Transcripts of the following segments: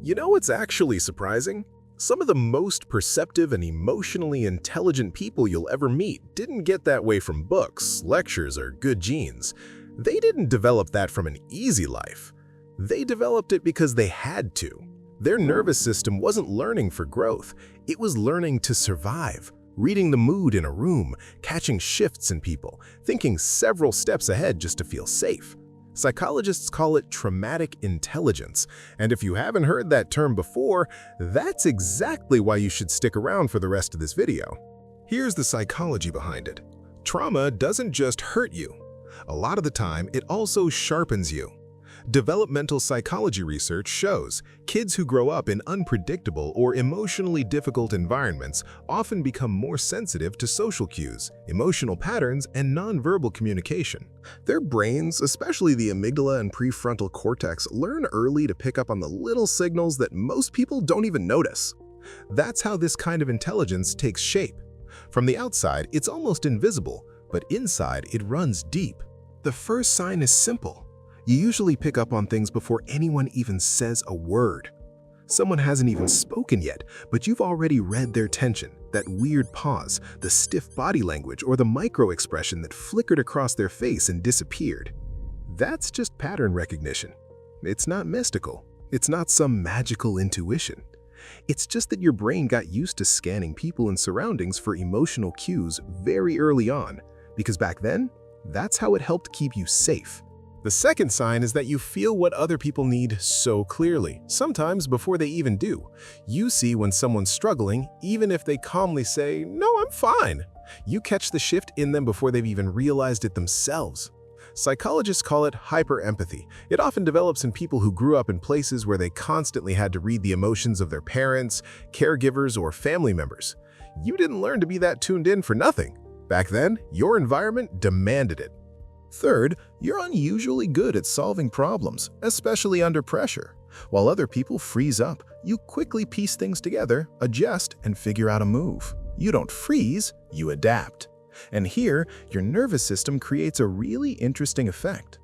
You know what's actually surprising? Some of the most perceptive and emotionally intelligent people you'll ever meet didn't get that way from books, lectures, or good genes. They didn't develop that from an easy life. They developed it because they had to. Their nervous system wasn't learning for growth, it was learning to survive, reading the mood in a room, catching shifts in people, thinking several steps ahead just to feel safe. Psychologists call it traumatic intelligence, and if you haven't heard that term before, that's exactly why you should stick around for the rest of this video. Here's the psychology behind it. Trauma doesn't just hurt you. A lot of the time, it also sharpens you. Developmental psychology research shows kids who grow up in unpredictable or emotionally difficult environments often become more sensitive to social cues, emotional patterns, and nonverbal communication. Their brains, especially the amygdala and prefrontal cortex, learn early to pick up on the little signals that most people don't even notice. That's how this kind of intelligence takes shape. From the outside, it's almost invisible, but inside, it runs deep. The first sign is simple. You usually pick up on things before anyone even says a word. Someone hasn't even spoken yet, but you've already read their tension, that weird pause, the stiff body language, or the micro-expression that flickered across their face and disappeared. That's just pattern recognition. It's not mystical. It's not some magical intuition. It's just that your brain got used to scanning people and surroundings for emotional cues very early on, because back then, that's how it helped keep you safe. The second sign is that you feel what other people need so clearly, sometimes before they even do. You see when someone's struggling, even if they calmly say, "No, I'm fine." You catch the shift in them before they've even realized it themselves. Psychologists call it hyperempathy. It often develops in people who grew up in places where they constantly had to read the emotions of their parents, caregivers, or family members. You didn't learn to be that tuned in for nothing. Back then, your environment demanded it. Third, you're unusually good at solving problems, especially under pressure. While other people freeze up, you quickly piece things together, adjust, and figure out a move. You don't freeze, you adapt. And here, your nervous system creates a really interesting effect.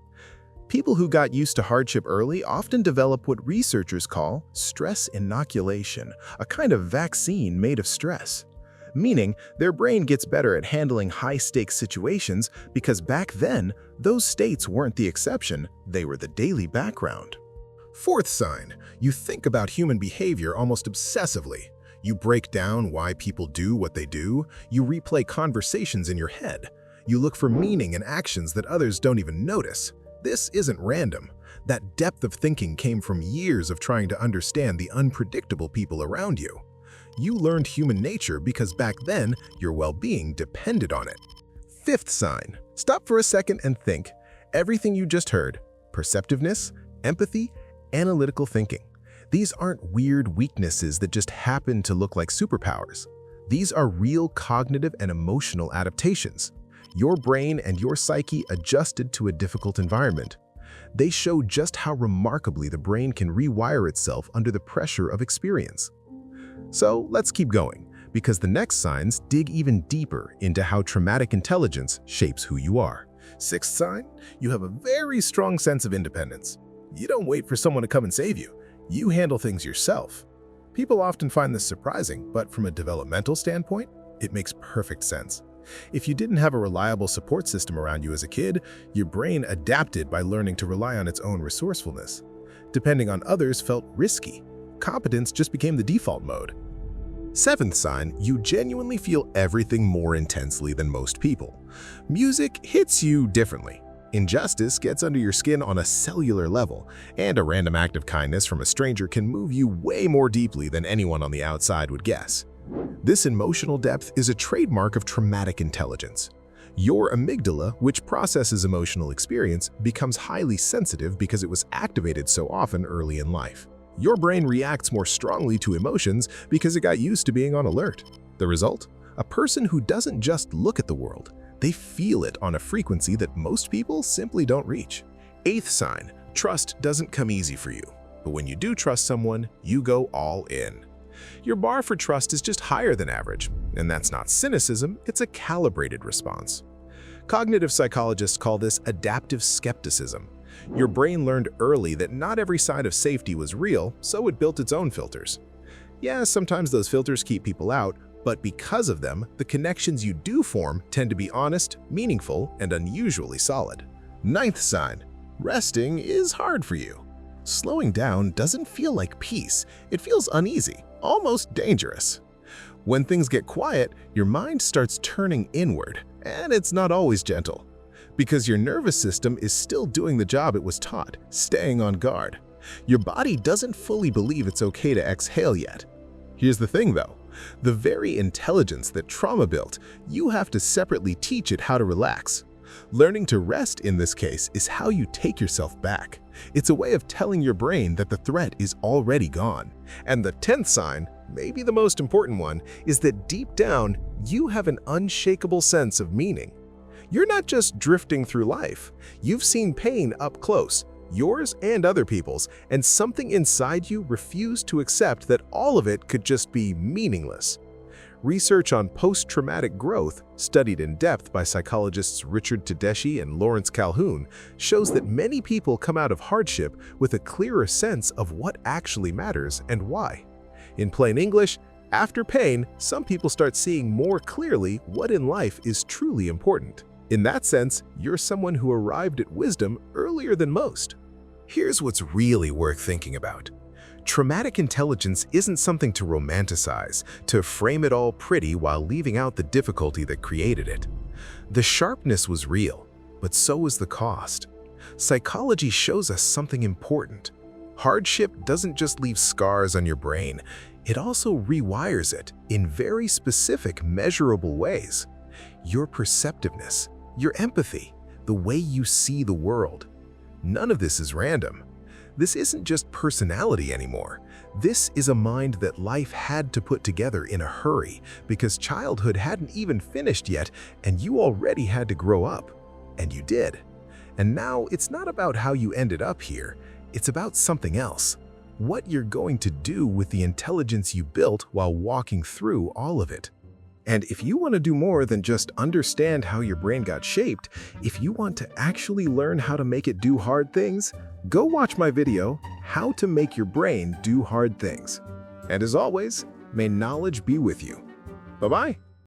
People who got used to hardship early often develop what researchers call stress inoculation, a kind of vaccine made of stress. Meaning, their brain gets better at handling high-stakes situations because back then, those states weren't the exception, they were the daily background. Fourth sign, you think about human behavior almost obsessively. You break down why people do what they do, you replay conversations in your head. You look for meaning in actions that others don't even notice. This isn't random. That depth of thinking came from years of trying to understand the unpredictable people around you. You learned human nature because back then, your well-being depended on it. Fifth sign, stop for a second and think. Everything you just heard, perceptiveness, empathy, analytical thinking. These aren't weird weaknesses that just happen to look like superpowers. These are real cognitive and emotional adaptations. Your brain and your psyche adjusted to a difficult environment. They show just how remarkably the brain can rewire itself under the pressure of experience. So let's keep going, because the next signs dig even deeper into how traumatic intelligence shapes who you are. Sixth sign, you have a very strong sense of independence. You don't wait for someone to come and save you. You handle things yourself. People often find this surprising, but from a developmental standpoint, it makes perfect sense. If you didn't have a reliable support system around you as a kid, your brain adapted by learning to rely on its own resourcefulness. Depending on others felt risky. Competence just became the default mode. Seventh sign, you genuinely feel everything more intensely than most people. Music hits you differently. Injustice gets under your skin on a cellular level, and a random act of kindness from a stranger can move you way more deeply than anyone on the outside would guess. This emotional depth is a trademark of traumatic intelligence. Your amygdala, which processes emotional experience, becomes highly sensitive because it was activated so often early in life. Your brain reacts more strongly to emotions because it got used to being on alert. The result? A person who doesn't just look at the world, they feel it on a frequency that most people simply don't reach. Eighth sign, trust doesn't come easy for you. But when you do trust someone, you go all in. Your bar for trust is just higher than average, and that's not cynicism, it's a calibrated response. Cognitive psychologists call this adaptive skepticism. Your brain learned early that not every sign of safety was real, so it built its own filters. Yeah, sometimes those filters keep people out, but because of them, the connections you do form tend to be honest, meaningful, and unusually solid. Ninth sign: resting is hard for you. Slowing down doesn't feel like peace. It feels uneasy, almost dangerous. When things get quiet, your mind starts turning inward, and it's not always gentle. Because your nervous system is still doing the job it was taught, staying on guard. Your body doesn't fully believe it's okay to exhale yet. Here's the thing though, the very intelligence that trauma built, you have to separately teach it how to relax. Learning to rest in this case is how you take yourself back. It's a way of telling your brain that the threat is already gone. And the 10th sign, maybe the most important one, is that deep down, you have an unshakable sense of meaning. You're not just drifting through life. You've seen pain up close, yours and other people's, and something inside you refused to accept that all of it could just be meaningless. Research on post-traumatic growth, studied in depth by psychologists Richard Tedeschi and Lawrence Calhoun, shows that many people come out of hardship with a clearer sense of what actually matters and why. In plain English, after pain, some people start seeing more clearly what in life is truly important. In that sense, you're someone who arrived at wisdom earlier than most. Here's what's really worth thinking about. Traumatic intelligence isn't something to romanticize, to frame it all pretty while leaving out the difficulty that created it. The sharpness was real, but so was the cost. Psychology shows us something important. Hardship doesn't just leave scars on your brain, it also rewires it in very specific, measurable ways. Your perceptiveness, your empathy, the way you see the world. None of this is random. This isn't just personality anymore. This is a mind that life had to put together in a hurry because childhood hadn't even finished yet and you already had to grow up. And you did. And now it's not about how you ended up here. It's about something else. What you're going to do with the intelligence you built while walking through all of it. And if you want to do more than just understand how your brain got shaped, if you want to actually learn how to make it do hard things, go watch my video, How to Make Your Brain Do Hard Things. And as always, may knowledge be with you. Bye-bye.